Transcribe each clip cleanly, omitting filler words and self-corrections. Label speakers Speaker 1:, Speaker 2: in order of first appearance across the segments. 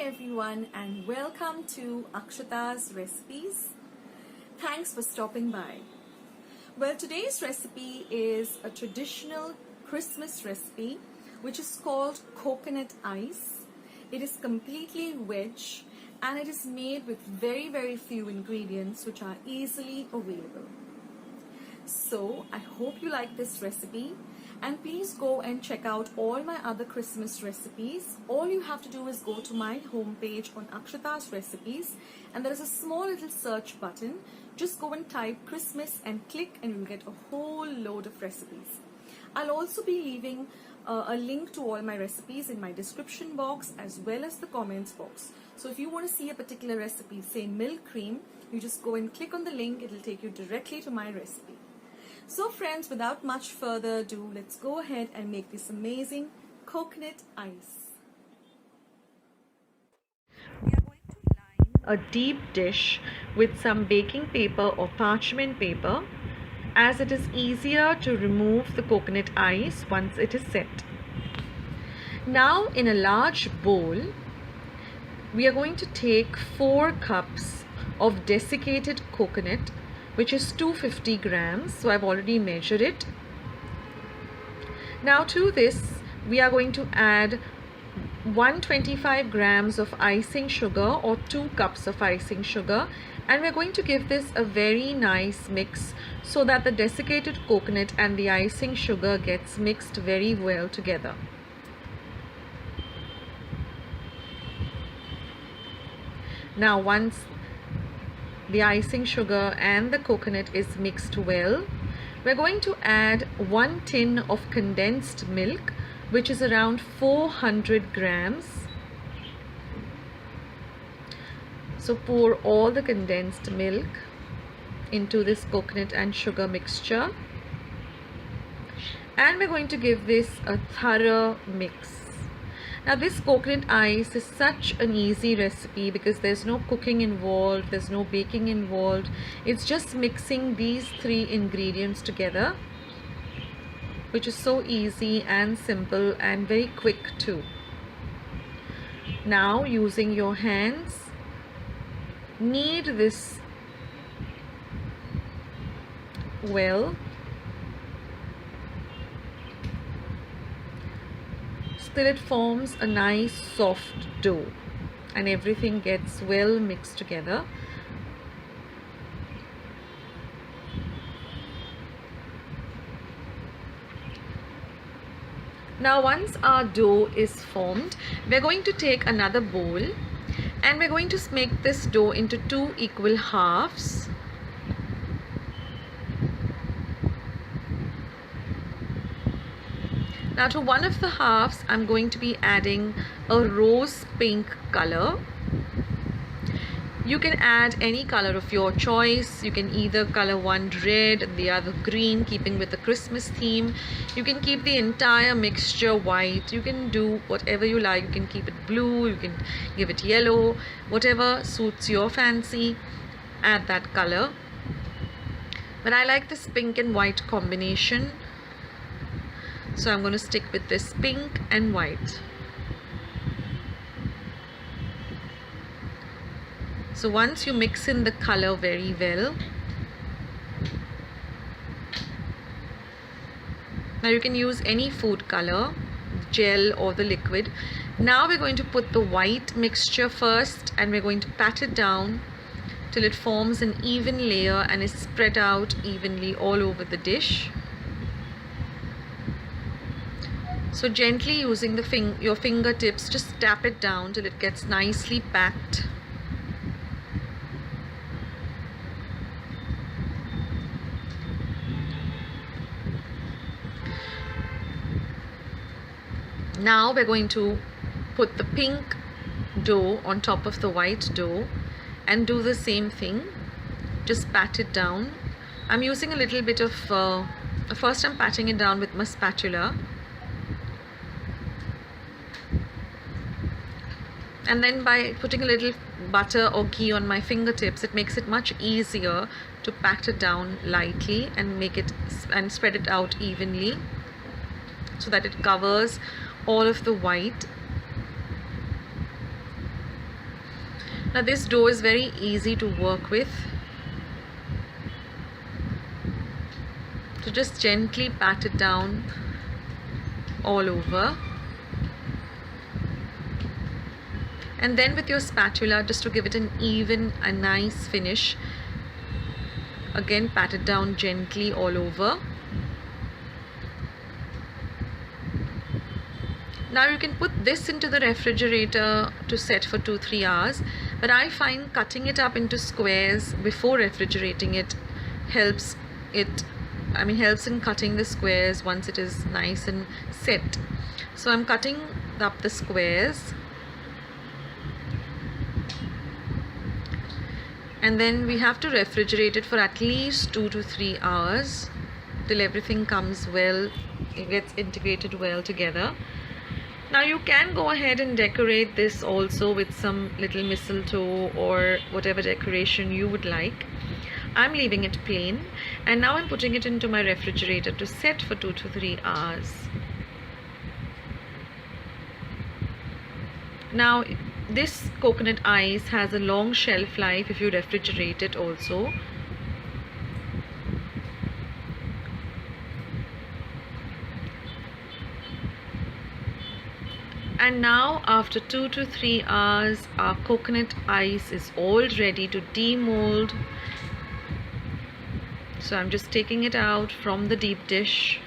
Speaker 1: everyone and welcome to Akshata's Recipes. Thanks for stopping by. Well, today's recipe is a traditional Christmas recipe which is called coconut ice. It is completely veg and it is made with very few ingredients which are easily available. So I hope you like this recipe. And please go and check out all my other Christmas recipes. All you have to do is go to my homepage on Akshata's Recipes and there is a small little search button. Just go and type Christmas and click and you'll get a whole load of recipes. I'll also be leaving a link to all my recipes in my description box as well as the comments box. So if you want to see a particular recipe, say milk cream, you just go and click on the link. It'll take you directly to my recipe. So friends, without much further ado, let's go ahead and make this amazing coconut ice. We are going to line a deep dish with some baking paper or parchment paper, as it is easier to remove the coconut ice once it is set. Now in a large bowl, we are going to take 4 cups of desiccated coconut, which is 250 grams. So I've already measured it. Now to this, we are going to add 125 grams of icing sugar or 2 cups of icing sugar. And we're going to give this a very nice mix so that the desiccated coconut and the icing sugar gets mixed very well together. Now once the icing sugar and the coconut is mixed well, we're going to add 1 tin of condensed milk, which is around 400 grams. So pour all the condensed milk into this coconut and sugar mixture, and we're going to give this a thorough mix. Now this coconut ice is such an easy recipe because there's no cooking involved, there's no baking involved. It's just mixing these 3 ingredients together, which is so easy and simple and very quick too. Now using your hands, knead this well. Till it forms a nice soft dough and everything gets well mixed together. Now once our dough is formed, we're going to take another bowl and we're going to make this dough into 2 equal halves. Now to one of the halves, I'm going to be adding a rose pink color. You can add any color of your choice. You can either color one red and the other green, keeping with the Christmas theme. You can keep the entire mixture white. You can do whatever you like. You can keep it blue, you can give it yellow, whatever suits your fancy, add that color. But I like this pink and white combination, so I'm going to stick with this pink and white. So once you mix in the color very well, now you can use any food color, gel or the liquid. Now we're going to put the white mixture first and we're going to pat it down till it forms an even layer and is spread out evenly all over the dish. So gently using your fingertips, just tap it down till it gets nicely packed. Now we're going to put the pink dough on top of the white dough and do the same thing. Just pat it down. I'm using a little bit of, first I'm patting it down with my spatula. And then by putting a little butter or ghee on my fingertips, it makes it much easier to pat it down lightly and make it and spread it out evenly so that it covers all of the white. Now this dough is very easy to work with. So just gently pat it down all over. And then with your spatula, just to give it an even, a nice finish, again pat it down gently all over. Now you can put this into the refrigerator to set for 2-3 hours, but I find cutting it up into squares before refrigerating it helps in cutting the squares once it is nice and set. So I'm cutting up the squares, and then we have to refrigerate it for at least 2 to 3 hours till everything comes well, it gets integrated well together. Now you can go ahead and decorate this also with some little mistletoe or whatever decoration you would like. I'm leaving it plain, and now I'm putting it into my refrigerator to set for 2 to 3 hours. Now this coconut ice has a long shelf life if you refrigerate it also. And now after 2 to 3 hours, our coconut ice is all ready to demold. So I'm just taking it out from the deep dish.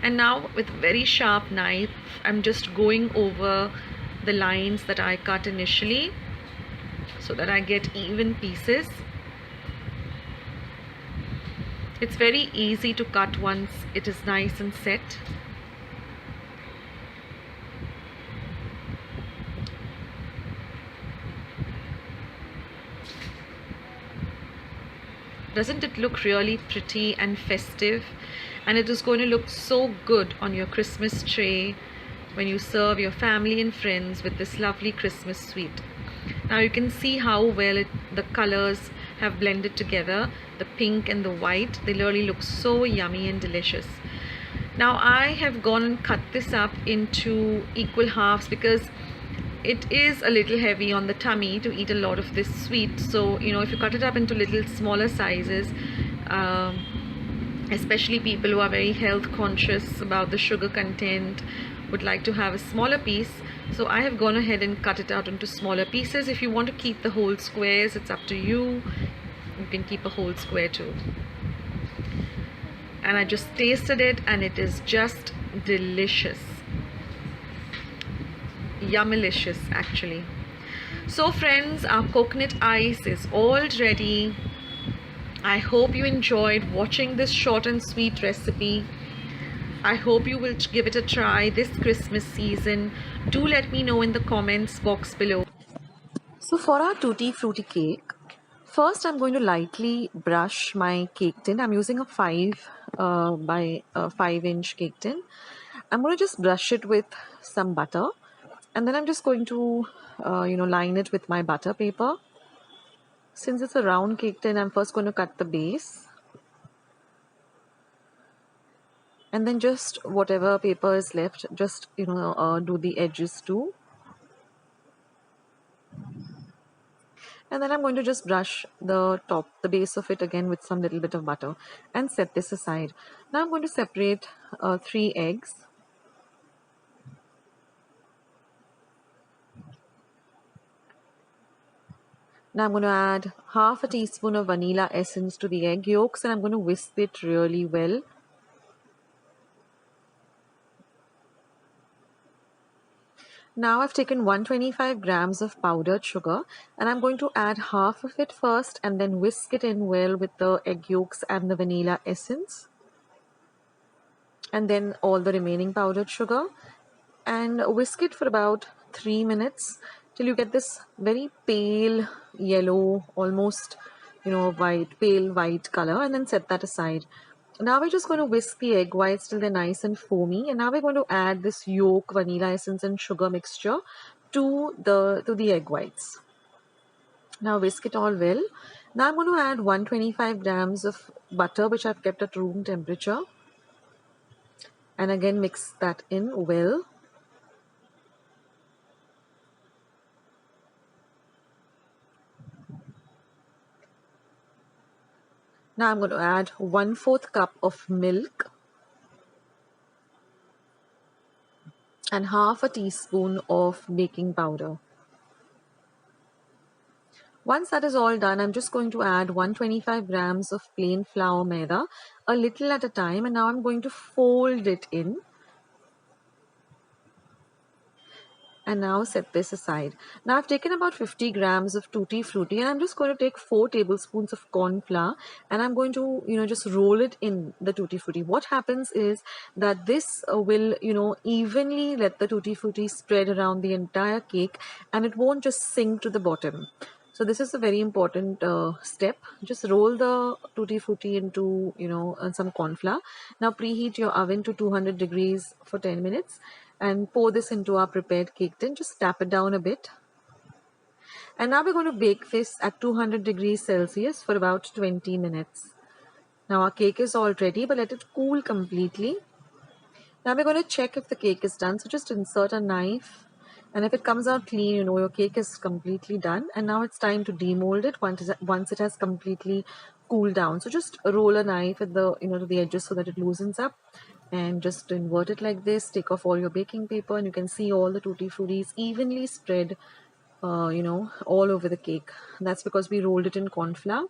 Speaker 1: And now with a very sharp knife, I'm just going over the lines that I cut initially so that I get even pieces. It's very easy to cut once it is nice and set. Doesn't it look really pretty and festive? And it is going to look so good on your Christmas tray when you serve your family and friends with this lovely Christmas sweet. Now you can see how well the colors have blended together, the pink and the white. They really look so yummy and delicious. Now I have gone and cut this up into equal halves because it is a little heavy on the tummy to eat a lot of this sweet. So if you cut it up into little smaller sizes, especially people who are very health conscious about the sugar content, would like to have a smaller piece. So I have gone ahead and cut it out into smaller pieces. If you want to keep the whole squares, it's up to you. You can keep a whole square too. And I just tasted it and it is just delicious. Yummilicious actually. So friends, our coconut ice is all ready. I hope you enjoyed watching this short and sweet recipe. I hope you will give it a try this Christmas season. Do let me know in the comments box below. So for our Tutti Frutti cake, first I'm going to lightly brush my cake tin. I'm using a 5 by 5-inch cake tin. I'm going to just brush it with some butter. And then I'm just going to, line it with my butter paper. Since it's a round cake tin, I'm first going to cut the base. And then just whatever paper is left, just, do the edges too. And then I'm going to just brush the base of it again with some little bit of butter and set this aside. Now I'm going to separate 3 eggs. Now I'm going to add half a teaspoon of vanilla essence to the egg yolks, and I'm going to whisk it really well. Now I've taken 125 grams of powdered sugar, and I'm going to add half of it first and then whisk it in well with the egg yolks and the vanilla essence. And then all the remaining powdered sugar, and whisk it for about 3 minutes till you get this very pale yellow, almost pale white color, and then set that aside. Now we're just going to whisk the egg whites till they're nice and foamy, and now we're going to add this yolk, vanilla essence and sugar mixture to the egg whites. Now whisk it all well. Now I'm going to add 125 grams of butter which I've kept at room temperature, and again mix that in well. Now I'm going to add 1/4 cup of milk and half a teaspoon of baking powder. Once that is all done, I'm just going to add 125 grams of plain flour maida, a little at a time, and now I'm going to fold it in. And now set this aside. Now I've taken about 50 grams of Tutti Frutti, and I'm just going to take 4 tablespoons of corn flour, and I'm going to, just roll it in the Tutti Frutti. What happens is that this will, evenly let the Tutti Frutti spread around the entire cake, and it won't just sink to the bottom. So this is a very important step. Just roll the Tutti Frutti into, some corn flour. Now preheat your oven to 200 degrees for 10 minutes and pour this into our prepared cake tin. Just tap it down a bit. And now we're going to bake this at 200 degrees Celsius for about 20 minutes. Now our cake is all ready, but let it cool completely. Now we're going to check if the cake is done. So just insert a knife, and if it comes out clean, your cake is completely done. And now it's time to demold it once it has completely cooled down. So just roll a knife at the to the edges so that it loosens up, and just invert it like this. Take off all your baking paper, and you can see all the Tutti Fruttis evenly spread all over the cake. That's because we rolled it in corn flour.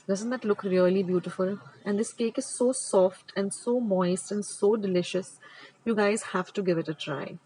Speaker 1: Doesn't that look really beautiful? And this cake is so soft and so moist and so delicious. You guys have to give it a try.